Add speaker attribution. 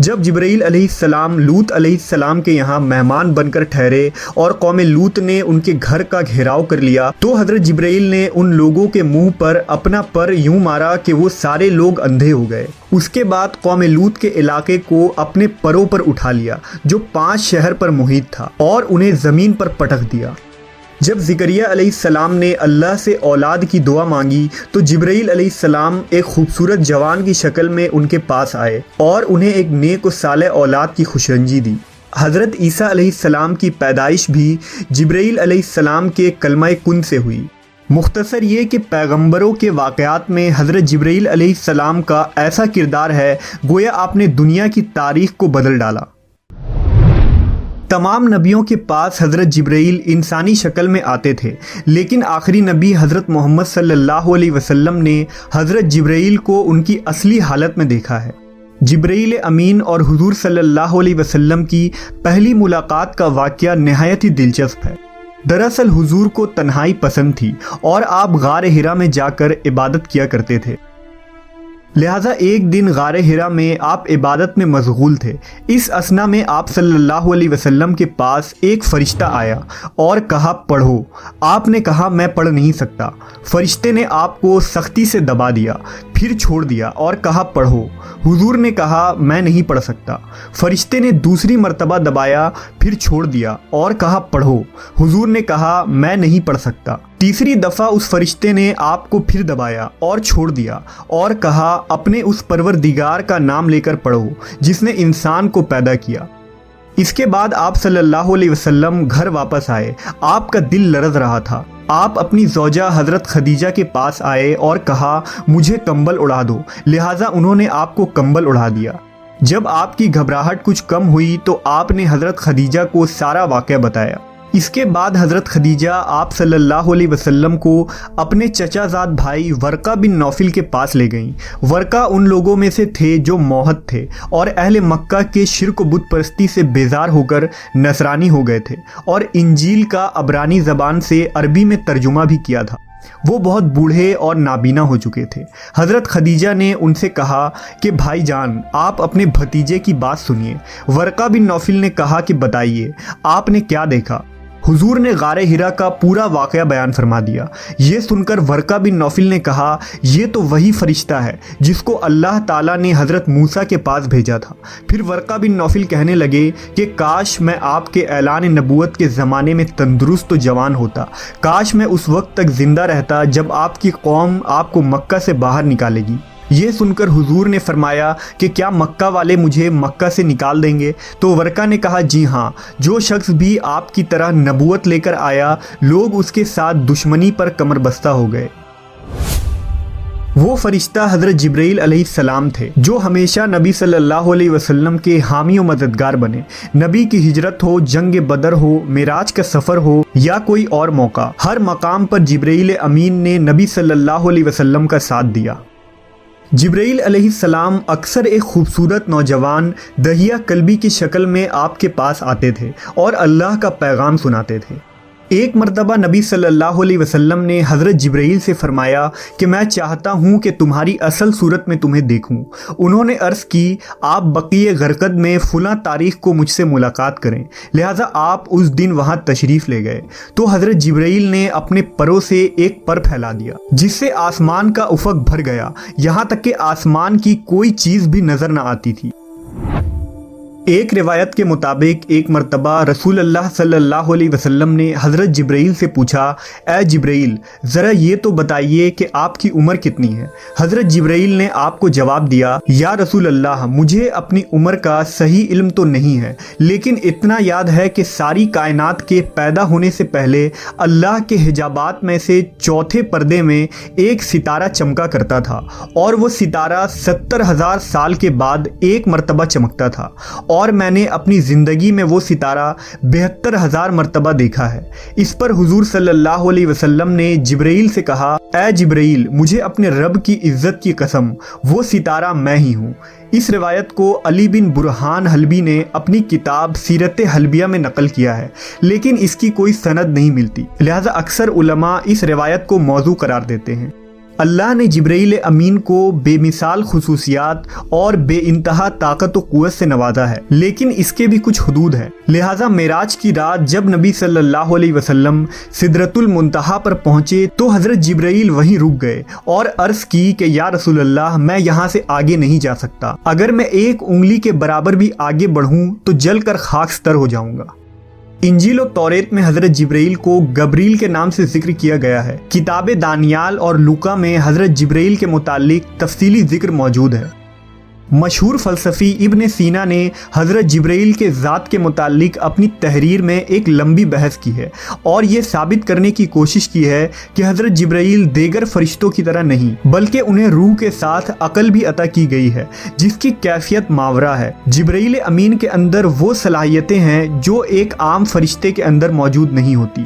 Speaker 1: جب جبرائیل علیہ السلام لوط علیہ السلام کے یہاں مہمان بن کر ٹھہرے اور قوم لوط نے ان کے گھر کا گھیراؤ کر لیا تو حضرت جبرائیل نے ان لوگوں کے منہ پر اپنا پر یوں مارا کہ وہ سارے لوگ اندھے ہو گئے۔ اس کے بعد قوم لوط کے علاقے کو اپنے پروں پر اٹھا لیا جو 5 شہر پر محیط تھا اور انہیں زمین پر پٹک دیا۔ جب زکریا علیہ السلام نے اللہ سے اولاد کی دعا مانگی تو جبرائیل علیہ السلام ایک خوبصورت جوان کی شکل میں ان کے پاس آئے اور انہیں ایک نیک و صالح اولاد کی خوشرنجی دی۔ حضرت عیسیٰ علیہ السلام کی پیدائش بھی جبرائیل علیہ السلام کے کلمہ کن سے ہوئی۔ مختصر یہ کہ پیغمبروں کے واقعات میں حضرت جبرائیل علیہ السلام کا ایسا کردار ہے گویا آپ نے دنیا کی تاریخ کو بدل ڈالا۔ تمام نبیوں کے پاس حضرت جبرائیل انسانی شکل میں آتے تھے، لیکن آخری نبی حضرت محمد صلی اللہ علیہ وسلم نے حضرت جبرائیل کو ان کی اصلی حالت میں دیکھا ہے۔ جبرائیل امین اور حضور صلی اللہ علیہ وسلم کی پہلی ملاقات کا واقعہ نہایت ہی دلچسپ ہے۔ دراصل حضور کو تنہائی پسند تھی اور آپ غار حرا میں جا کر عبادت کیا کرتے تھے، لہٰذا ایک دن غار حرا میں آپ عبادت میں مشغول تھے۔ اس اثنا میں آپ صلی اللہ علیہ وسلم کے پاس ایک فرشتہ آیا اور کہا پڑھو۔ آپ نے کہا میں پڑھ نہیں سکتا۔ فرشتے نے آپ کو سختی سے دبا دیا، پھر چھوڑ دیا اور کہا پڑھو۔ حضور نے کہا میں نہیں پڑھ سکتا۔ فرشتے نے دوسری مرتبہ دبایا، پھر چھوڑ دیا اور کہا پڑھو۔ حضور نے کہا میں نہیں پڑھ سکتا۔ تیسری دفعہ اس فرشتے نے آپ کو پھر دبایا اور چھوڑ دیا اور کہا اپنے اس پروردگار کا نام لے کر پڑھو جس نے انسان کو پیدا کیا۔ اس کے بعد آپ صلی اللہ علیہ وسلم گھر واپس آئے۔ آپ کا دل لرز رہا تھا۔ آپ اپنی زوجہ حضرت خدیجہ کے پاس آئے اور کہا مجھے کمبل اڑا دو، لہٰذا انہوں نے آپ کو کمبل اڑا دیا۔ جب آپ کی گھبراہٹ کچھ کم ہوئی تو آپ نے حضرت خدیجہ کو سارا واقعہ بتایا۔ اس کے بعد حضرت خدیجہ آپ صلی اللہ علیہ وسلم کو اپنے چچا زاد بھائی ورقہ بن نوفل کے پاس لے گئیں۔ ورقہ ان لوگوں میں سے تھے جو موحد تھے اور اہل مکہ کے شرک و بت پرستی سے بیزار ہو کر نصرانی ہو گئے تھے اور انجیل کا عبرانی زبان سے عربی میں ترجمہ بھی کیا تھا۔ وہ بہت بوڑھے اور نابینا ہو چکے تھے۔ حضرت خدیجہ نے ان سے کہا کہ بھائی جان آپ اپنے بھتیجے کی بات سنیے۔ ورقہ بن نوفل نے کہا کہ بتائیے آپ نے کیا دیکھا؟ حضور نے غار حرا کا پورا واقعہ بیان فرما دیا۔ یہ سن کر ورقہ بن نوفل نے کہا یہ تو وہی فرشتہ ہے جس کو اللہ تعالیٰ نے حضرت موسیٰ کے پاس بھیجا تھا۔ پھر ورقہ بن نوفل کہنے لگے کہ کاش میں آپ کے اعلان نبوت کے زمانے میں تندرست و جوان ہوتا، کاش میں اس وقت تک زندہ رہتا جب آپ کی قوم آپ کو مکہ سے باہر نکالے گی۔ یہ سن کر حضور نے فرمایا کہ کیا مکہ والے مجھے مکہ سے نکال دیں گے؟ تو ورقہ نے کہا جی ہاں، جو شخص بھی آپ کی طرح نبوت لے کر آیا لوگ اس کے ساتھ دشمنی پر کمر بستہ ہو گئے۔ وہ فرشتہ حضرت جبرائیل علیہ السلام تھے جو ہمیشہ نبی صلی اللہ علیہ وسلم کے حامی و مددگار بنے۔ نبی کی ہجرت ہو، جنگ بدر ہو، معراج کا سفر ہو یا کوئی اور موقع، ہر مقام پر جبرائیل امین نے نبی صلی اللہ علیہ وسلم کا ساتھ دیا۔ جبرائیل علیہ السلام اکثر ایک خوبصورت نوجوان دہیہ قلبی کی شکل میں آپ کے پاس آتے تھے اور اللہ کا پیغام سناتے تھے۔ ایک مرتبہ نبی صلی اللہ علیہ وسلم نے حضرت جبرائیل سے فرمایا کہ میں چاہتا ہوں کہ تمہاری اصل صورت میں تمہیں دیکھوں۔ انہوں نے عرض کی آپ بقیع غرقد میں فلاں تاریخ کو مجھ سے ملاقات کریں، لہٰذا آپ اس دن وہاں تشریف لے گئے تو حضرت جبرائیل نے اپنے پروں سے ایک پر پھیلا دیا جس سے آسمان کا افق بھر گیا، یہاں تک کہ آسمان کی کوئی چیز بھی نظر نہ آتی تھی۔ ایک روایت کے مطابق ایک مرتبہ رسول اللہ صلی اللہ علیہ وسلم نے حضرت جبرائیل سے پوچھا اے جبرائیل ذرا یہ تو بتائیے کہ آپ کی عمر کتنی ہے؟ حضرت جبرائیل نے آپ کو جواب دیا یا رسول اللہ مجھے اپنی عمر کا صحیح علم تو نہیں ہے، لیکن اتنا یاد ہے کہ ساری کائنات کے پیدا ہونے سے پہلے اللہ کے حجابات میں سے چوتھے پردے میں ایک ستارہ چمکا کرتا تھا اور وہ ستارہ 70,000 سال کے بعد ایک مرتبہ چمکتا تھا، اور میں نے اپنی زندگی میں وہ ستارہ 72,000 مرتبہ دیکھا ہے۔ اس پر حضور صلی اللہ علیہ وسلم نے جبرائیل سے کہا اے جبرائیل مجھے اپنے رب کی عزت کی قسم وہ ستارہ میں ہی ہوں۔ اس روایت کو علی بن برہان حلبی نے اپنی کتاب سیرت حلبیہ میں نقل کیا ہے، لیکن اس کی کوئی سند نہیں ملتی، لہذا اکثر علماء اس روایت کو موضوع قرار دیتے ہیں۔ اللہ نے جبرائیل امین کو بے مثال خصوصیات اور بے انتہا طاقت و قوت سے نوازا ہے، لیکن اس کے بھی کچھ حدود ہیں۔ لہٰذا معراج کی رات جب نبی صلی اللہ علیہ وسلم سدرۃ المنتہا پر پہنچے تو حضرت جبرائیل وہیں رک گئے اور عرض کی کہ یا رسول اللہ، میں یہاں سے آگے نہیں جا سکتا، اگر میں ایک انگلی کے برابر بھی آگے بڑھوں تو جل کر خاکستر ہو جاؤں گا۔ انجیل و توریت میں حضرت جبرائیل کو گبریل کے نام سے ذکر کیا گیا ہے۔ کتاب دانیال اور لوکا میں حضرت جبرائیل کے متعلق تفصیلی ذکر موجود ہے۔ مشہور فلسفی ابن سینا نے حضرت جبرائیل کے ذات کے متعلق اپنی تحریر میں ایک لمبی بحث کی ہے اور یہ ثابت کرنے کی کوشش کی ہے کہ حضرت جبرائیل دیگر فرشتوں کی طرح نہیں، بلکہ انہیں روح کے ساتھ عقل بھی عطا کی گئی ہے جس کی کیفیت ماورا ہے۔ جبرائیل امین کے اندر وہ صلاحیتیں ہیں جو ایک عام فرشتے کے اندر موجود نہیں ہوتی۔